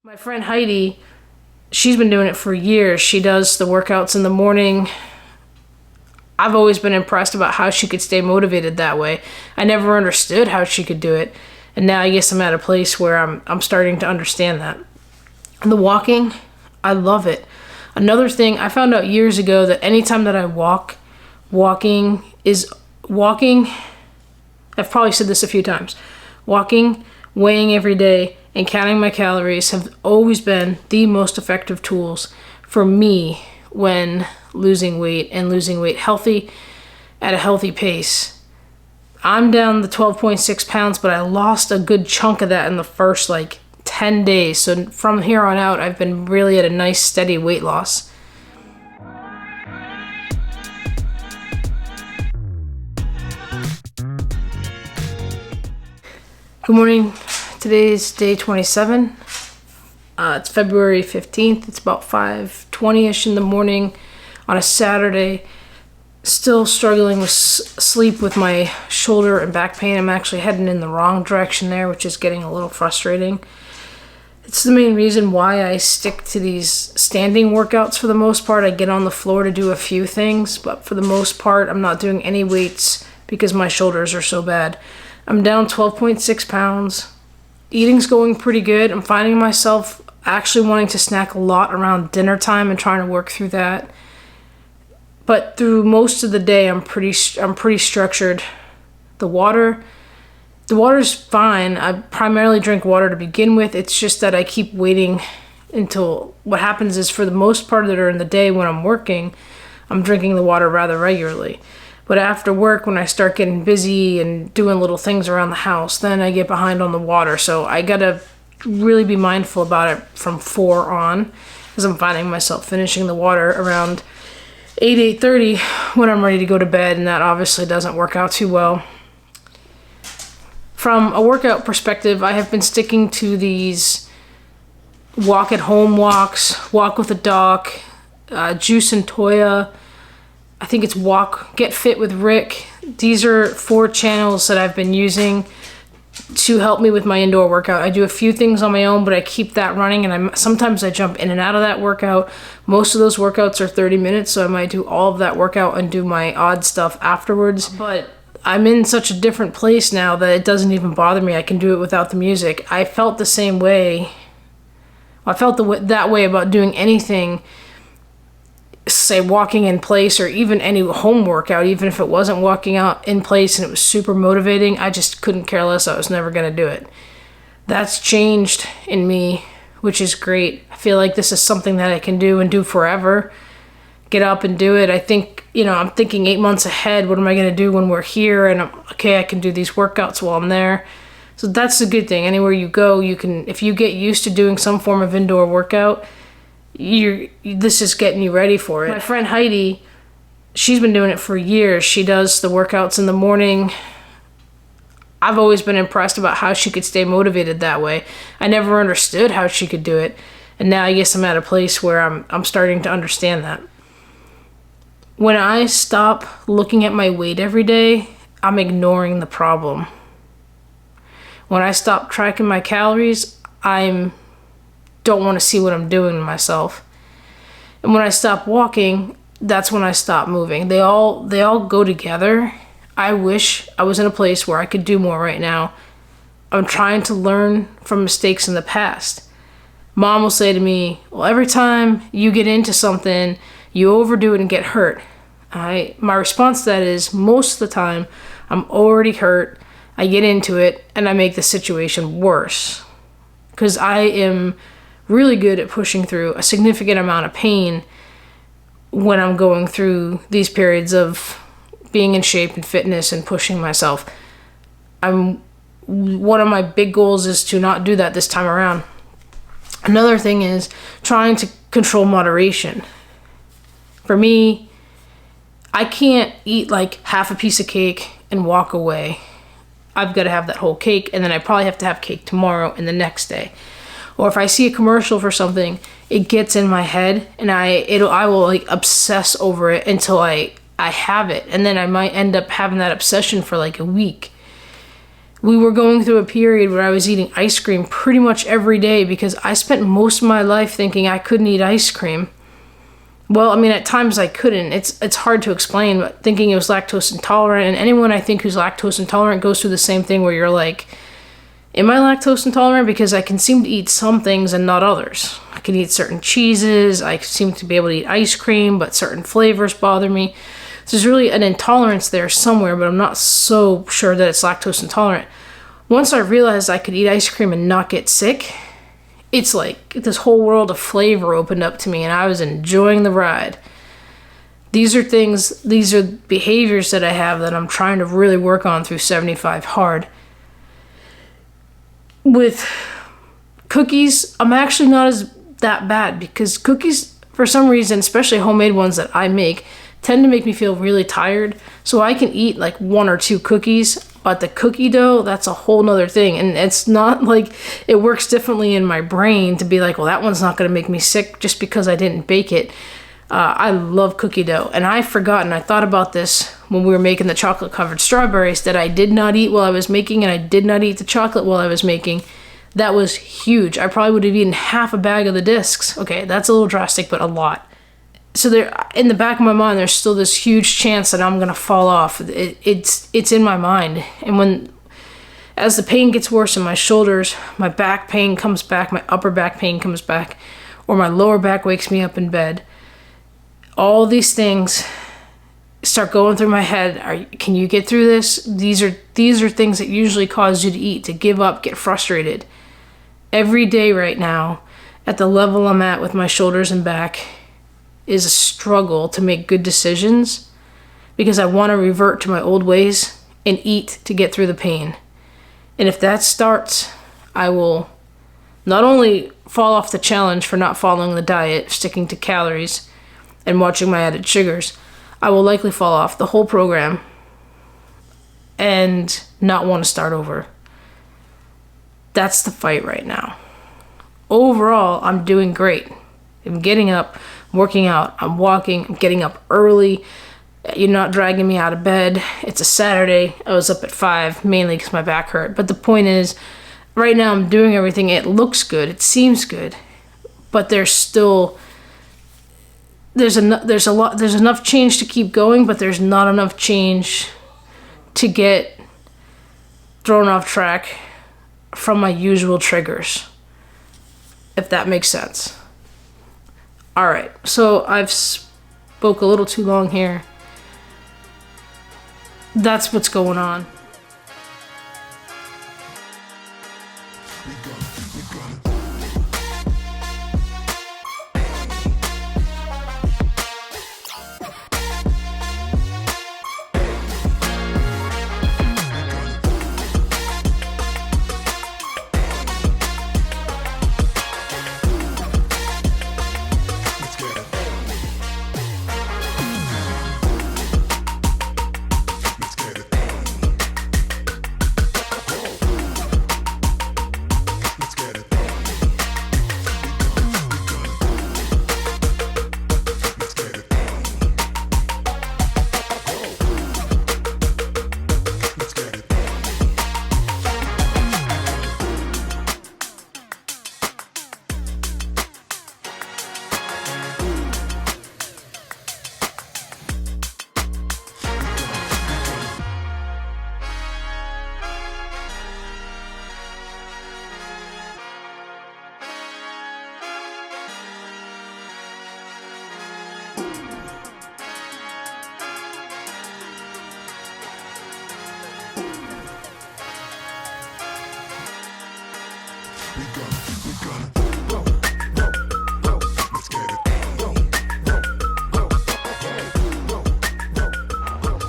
My friend Heidi, she's been doing it for years. She does the workouts in the morning. I've always been impressed about how she could stay motivated that way. I never understood how she could do it. And now I guess I'm at a place where I'm starting to understand that. And the walking, I love it. Another thing, I found out years ago that anytime that I walking, I've probably said this a few times, walking, weighing every day, and counting my calories have always been the most effective tools for me when losing weight and losing weight healthy at a healthy pace. I'm down the 12.6 pounds, but I lost a good chunk of that in the first 10 days. So from here on out, I've been really at a nice steady weight loss. Good morning. Today's day 27. It's February 15th. It's about 5:20ish in the morning on a Saturday. Still struggling with sleep with my shoulder and back pain. I'm actually heading in the wrong direction there, which is getting a little frustrating. It's the main reason why I stick to these standing workouts for the most part. I get on the floor to do a few things, but for the most part, I'm not doing any weights because my shoulders are so bad. I'm down 12.6 pounds. Eating's going pretty good. I'm finding myself actually wanting to snack a lot around dinner time and trying to work through that. But through most of the day, I'm pretty structured. The water's fine. I primarily drink water to begin with. It's just that I keep waiting until what happens is for the most part during the day when I'm working, I'm drinking the water rather regularly. But after work, when I start getting busy and doing little things around the house, then I get behind on the water. So I gotta really be mindful about it from 4 on, because I'm finding myself finishing the water around 8:30 when I'm ready to go to bed, and that obviously doesn't work out too well. From a workout perspective, I have been sticking to these walk at home walks, walk with a doc, Juice and Toya. I think it's Get Fit with Rick. These are 4 channels that I've been using to help me with my indoor workout. I do a few things on my own, but I keep that running, and sometimes I jump in and out of that workout. Most of those workouts are 30 minutes, so I might do all of that workout and do my odd stuff afterwards. But I'm in such a different place now that it doesn't even bother me. I can do it without the music. I felt the same way. I felt that way about doing anything, say walking in place or even any home workout, even if it wasn't walking out in place and it was super motivating. I just couldn't care less. I was never going to do it. That's changed in me, which is great. I feel like this is something that I can do and do forever. Get up and do it. I think, I'm thinking 8 months ahead. What am I going to do when we're here? And I can do these workouts while I'm there. So that's the good thing. Anywhere you go, you can, if you get used to doing some form of indoor workout, this is getting you ready for it. My friend Heidi, she's been doing it for years. She does the workouts in the morning. I've always been impressed about how she could stay motivated that way. I never understood how she could do it. And now I guess I'm at a place where I'm starting to understand that. When I stop looking at my weight every day, I'm ignoring the problem. When I stop tracking my calories, I don't want to see what I'm doing to myself. And when I stop walking, that's when I stop moving. They all go together. I wish I was in a place where I could do more right now. I'm trying to learn from mistakes in the past. Mom will say to me, well, every time you get into something, you overdo it and get hurt. My response to that is, most of the time, I'm already hurt. I get into it and I make the situation worse. Because I am really good at pushing through a significant amount of pain when I'm going through these periods of being in shape and fitness and pushing myself. One of my big goals is to not do that this time around. Another thing is trying to control moderation. For me, I can't eat half a piece of cake and walk away. I've got to have that whole cake, and then I probably have to have cake tomorrow and the next day. Or if I see a commercial for something, it gets in my head and I will obsess over it until I have it. And then I might end up having that obsession for a week. we were going through a period where I was eating ice cream pretty much every day because I spent most of my life thinking I couldn't eat ice cream. Well, I mean, at times I couldn't. It's hard to explain, but thinking it was lactose intolerant, and anyone I think who's lactose intolerant goes through the same thing where you're like, am I lactose intolerant? Because I can seem to eat some things and not others. I can eat certain cheeses, I seem to be able to eat ice cream, but certain flavors bother me. So there's really an intolerance there somewhere, but I'm not so sure that it's lactose intolerant. Once I realized I could eat ice cream and not get sick, it's like this whole world of flavor opened up to me, and I was enjoying the ride. These are behaviors that I have that I'm trying to really work on through 75 Hard. With cookies, I'm actually not that bad, because cookies, for some reason, especially homemade ones that I make, tend to make me feel really tired. So I can eat like 1 or 2 cookies, but the cookie dough, that's a whole nother thing. And it's not like it works differently in my brain to be like, well, that one's not going to make me sick just because I didn't bake it. I love cookie dough. And I thought about this when we were making the chocolate covered strawberries that I did not eat while I was making, and I did not eat the chocolate while I was making. That was huge. I probably would have eaten half a bag of the discs. Okay, that's a little drastic, but a lot. So there, in the back of my mind, there's still this huge chance that I'm gonna fall off. It's in my mind, and as the pain gets worse in my shoulders, my back pain comes back, my upper back pain comes back, or my lower back wakes me up in bed. All these things start going through my head. Can you get through this? These are things that usually cause you to eat, to give up, get frustrated. Every day right now, at the level I'm at with my shoulders and back, is a struggle to make good decisions because I want to revert to my old ways and eat to get through the pain. And if that starts, I will not only fall off the challenge for not following the diet, sticking to calories, and watching my added sugars, I will likely fall off the whole program and not want to start over. That's the fight right now. Overall, I'm doing great. I'm getting up, working out, I'm walking, I'm getting up early. You're not dragging me out of bed. It's a Saturday. I was up at 5, mainly because my back hurt. But the point is, right now I'm doing everything. It looks good. It seems good. But there's enough change to keep going, but there's not enough change to get thrown off track from my usual triggers, if that makes sense. All right, so I've spoke a little too long here. That's what's going on.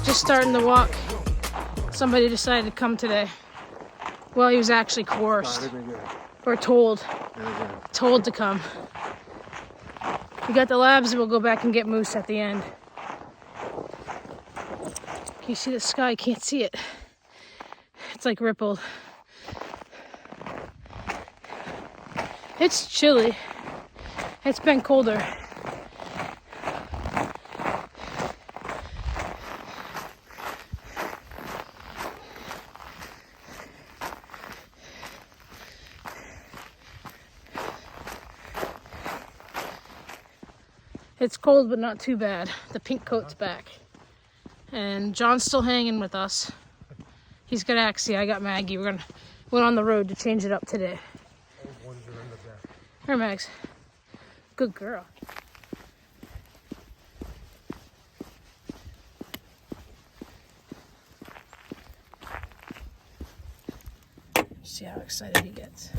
Just starting the walk. Somebody decided to come today. Well, he was actually coerced or told to come. We got the labs and we'll go back and get moose at the end. Can you see the sky? Can't see it. It's like rippled. It's chilly. It's been colder. It's cold, but not too bad. The pink coat's back. And John's still hanging with us. He's got Axie, I got Maggie. Went on the road to change it up today. Here, Mags. Good girl. See how excited he gets.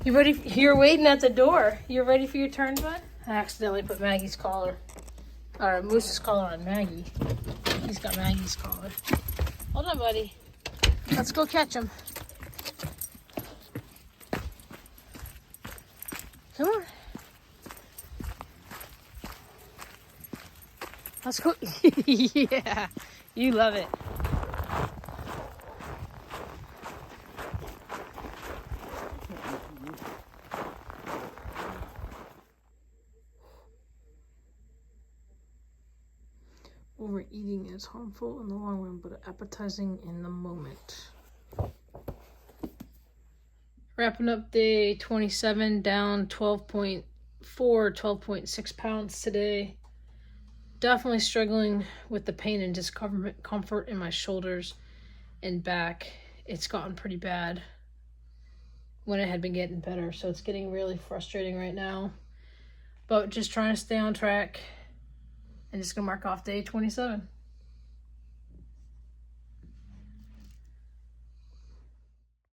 You ready? You're waiting at the door. You're ready for your turn, bud? I accidentally put Maggie's collar, or Moose's collar on Maggie. He's got Maggie's collar. Hold on, buddy. Let's go catch him. Come on. Let's go. Yeah, you love it. Overeating is harmful in the long run, but appetizing in the moment. Wrapping up day 27, down 12.4, 12.6 pounds today. Definitely struggling with the pain and discomfort in my shoulders and back. It's gotten pretty bad when it had been getting better, so it's getting really frustrating right now. But just trying to stay on track. And just gonna mark off day 27.